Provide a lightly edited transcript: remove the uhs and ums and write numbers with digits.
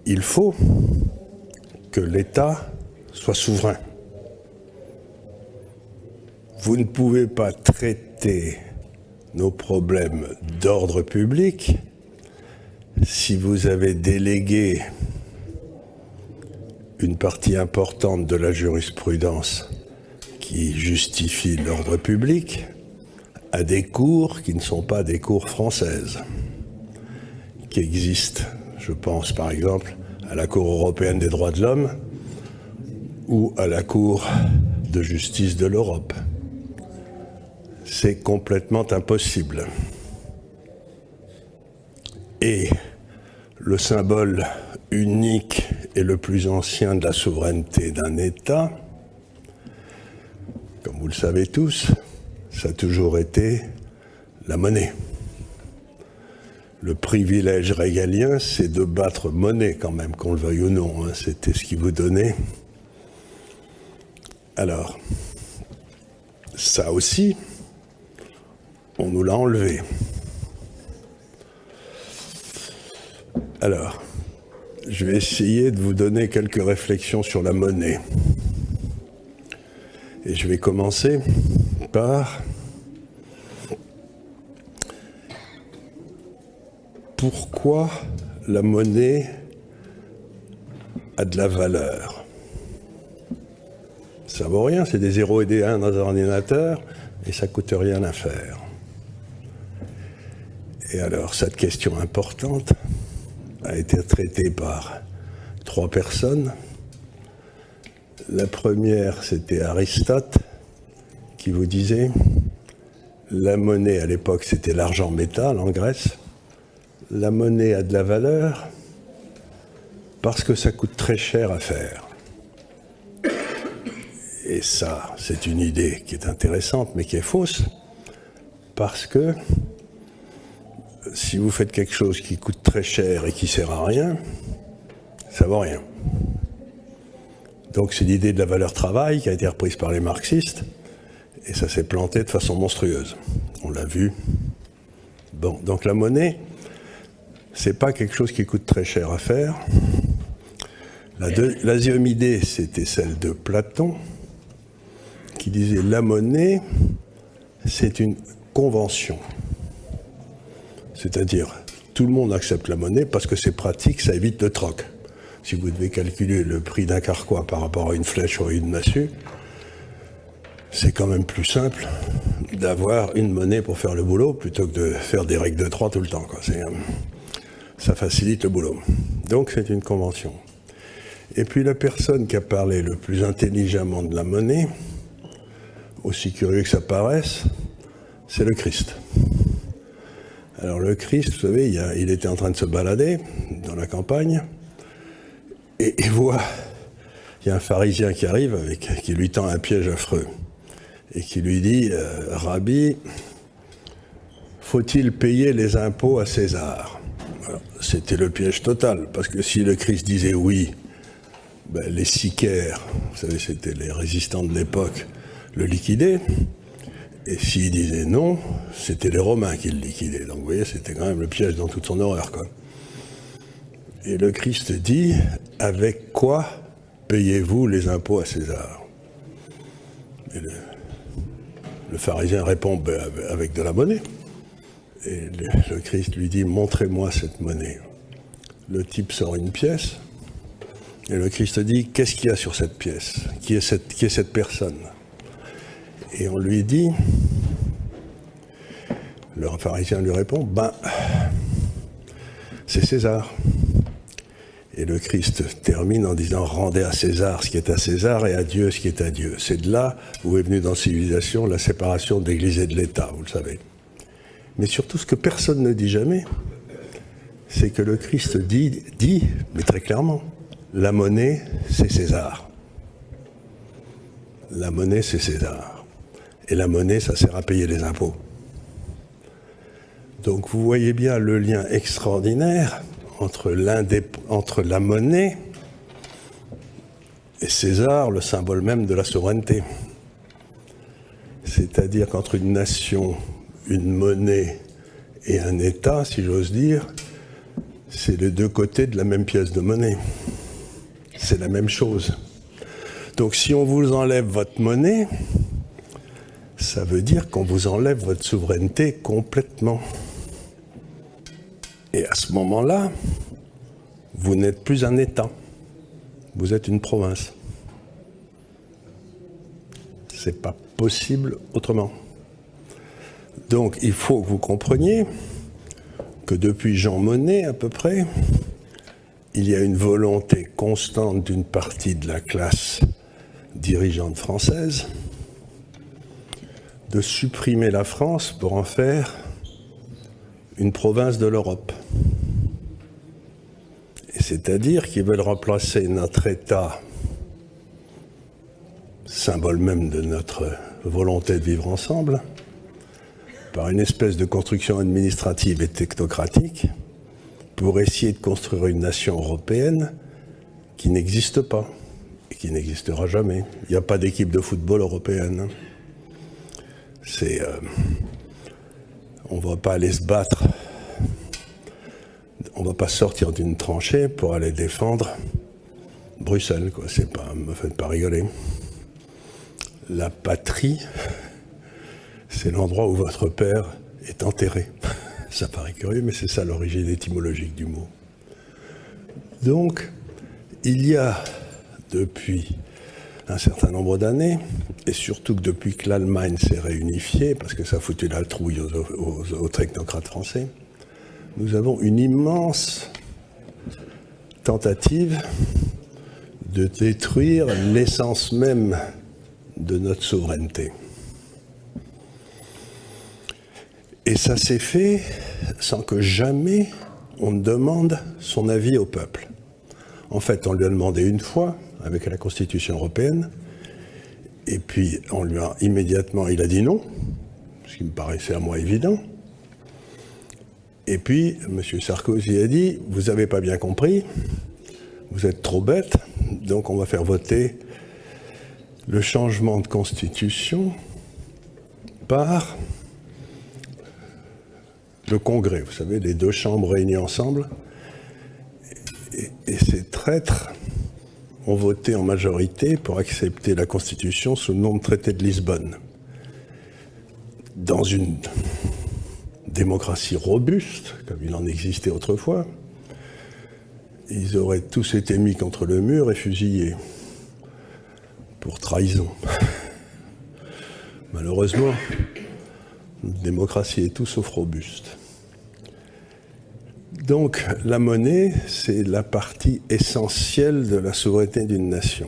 il faut que l'État soit souverain. Vous ne pouvez pas traiter nos problèmes d'ordre public si vous avez délégué une partie importante de la jurisprudence qui justifie l'ordre public à des cours qui ne sont pas des cours françaises, qui existent, je pense par exemple à la Cour européenne des droits de l'homme ou à la Cour de justice de l'Europe. C'est complètement impossible. Et le symbole unique et le plus ancien de la souveraineté d'un État, comme vous le savez tous, ça a toujours été la monnaie. Le privilège régalien, c'est de battre monnaie quand même, qu'on le veuille ou non, hein. C'était ce qui vous donnait. Alors, ça aussi, on nous l'a enlevé. Alors, je vais essayer de vous donner quelques réflexions sur la monnaie. Et je vais commencer par pourquoi la monnaie a de la valeur. Ça vaut rien, c'est des 0 et des 1 dans un ordinateur et ça coûte rien à faire. Et alors, cette question importante a été traitée par 3 personnes. La première, c'était Aristote, qui vous disait la monnaie, à l'époque, c'était l'argent métal en Grèce. La monnaie a de la valeur parce que ça coûte très cher à faire. Et ça, c'est une idée qui est intéressante, mais qui est fausse, parce que si vous faites quelque chose qui coûte très cher et qui ne sert à rien, ça ne vaut rien. Donc c'est l'idée de la valeur travail qui a été reprise par les marxistes, et ça s'est planté de façon monstrueuse. On l'a vu. Bon, donc la monnaie, c'est pas quelque chose qui coûte très cher à faire. La deuxième idée, c'était celle de Platon, qui disait la monnaie, c'est une convention. C'est-à-dire, tout le monde accepte la monnaie parce que c'est pratique, ça évite le troc. Si vous devez calculer le prix d'un carquois par rapport à une flèche ou à une massue, c'est quand même plus simple d'avoir une monnaie pour faire le boulot plutôt que de faire des règles de 3 tout le temps, quoi. Ça facilite le boulot. Donc c'est une convention. Et puis la personne qui a parlé le plus intelligemment de la monnaie, aussi curieux que ça paraisse, c'est le Christ. Alors le Christ, vous savez, il était en train de se balader dans la campagne, et il voit, il y a un pharisien qui arrive, qui lui tend un piège affreux, et qui lui dit, Rabbi, faut-il payer les impôts à César? Alors, c'était le piège total, parce que si le Christ disait oui, ben, les sicaires, vous savez, c'était les résistants de l'époque, le liquidaient, et s'il disait non, c'était les Romains qui le liquidaient. Donc vous voyez, c'était quand même le piège dans toute son horreur, quoi. Et le Christ dit, avec quoi payez-vous les impôts à César? Et le pharisien répond, ben, avec de la monnaie. Et le Christ lui dit, montrez-moi cette monnaie. Le type sort une pièce, et le Christ dit, qu'est-ce qu'il y a sur cette pièce? Qui est cette personne? Et on lui dit, le pharisien lui répond, ben, c'est César. Et le Christ termine en disant, rendez à César ce qui est à César et à Dieu ce qui est à Dieu. C'est de là où est venue dans la civilisation la séparation de l'Église et de l'État, vous le savez. Mais surtout, ce que personne ne dit jamais, c'est que le Christ dit, mais très clairement, la monnaie, c'est César. La monnaie, c'est César. Et la monnaie, ça sert à payer les impôts. Donc vous voyez bien le lien extraordinaire entre la monnaie et César, le symbole même de la souveraineté. C'est-à-dire qu'entre une nation, une monnaie et un État, si j'ose dire, c'est les deux côtés de la même pièce de monnaie. C'est la même chose. Donc si on vous enlève votre monnaie, ça veut dire qu'on vous enlève votre souveraineté complètement. Et à ce moment-là, vous n'êtes plus un État, vous êtes une province. C'est pas possible autrement. Donc il faut que vous compreniez que depuis Jean Monnet à peu près, il y a une volonté constante d'une partie de la classe dirigeante française de supprimer la France pour en faire une province de l'Europe. C'est-à-dire qu'ils veulent remplacer notre État, symbole même de notre volonté de vivre ensemble, par une espèce de construction administrative et technocratique pour essayer de construire une nation européenne qui n'existe pas et qui n'existera jamais. Il n'y a pas d'équipe de football européenne. On ne va pas aller se battre, on ne va pas sortir d'une tranchée pour aller défendre Bruxelles, quoi. C'est pas, me faites pas rigoler. La patrie, c'est l'endroit où votre père est enterré. Ça paraît curieux, mais c'est ça l'origine étymologique du mot. Donc, il y a depuis un certain nombre d'années, et surtout que depuis que l'Allemagne s'est réunifiée, parce que ça a foutu la trouille aux technocrates français, nous avons une immense tentative de détruire l'essence même de notre souveraineté. Et ça s'est fait sans que jamais on ne demande son avis au peuple. En fait, on lui a demandé une fois, avec la Constitution européenne, et puis on lui a immédiatement, il a dit non, ce qui me paraissait à moi évident. Et puis, M. Sarkozy a dit, vous n'avez pas bien compris, vous êtes trop bête, donc on va faire voter le changement de Constitution par le Congrès. Vous savez, les deux chambres réunies ensemble. Et ces traîtres ont voté en majorité pour accepter la Constitution sous le nom de traité de Lisbonne. Dans une démocratie robuste, comme il en existait autrefois, ils auraient tous été mis contre le mur et fusillés pour trahison. Malheureusement, notre démocratie est tout sauf robuste. Donc, la monnaie, c'est la partie essentielle de la souveraineté d'une nation.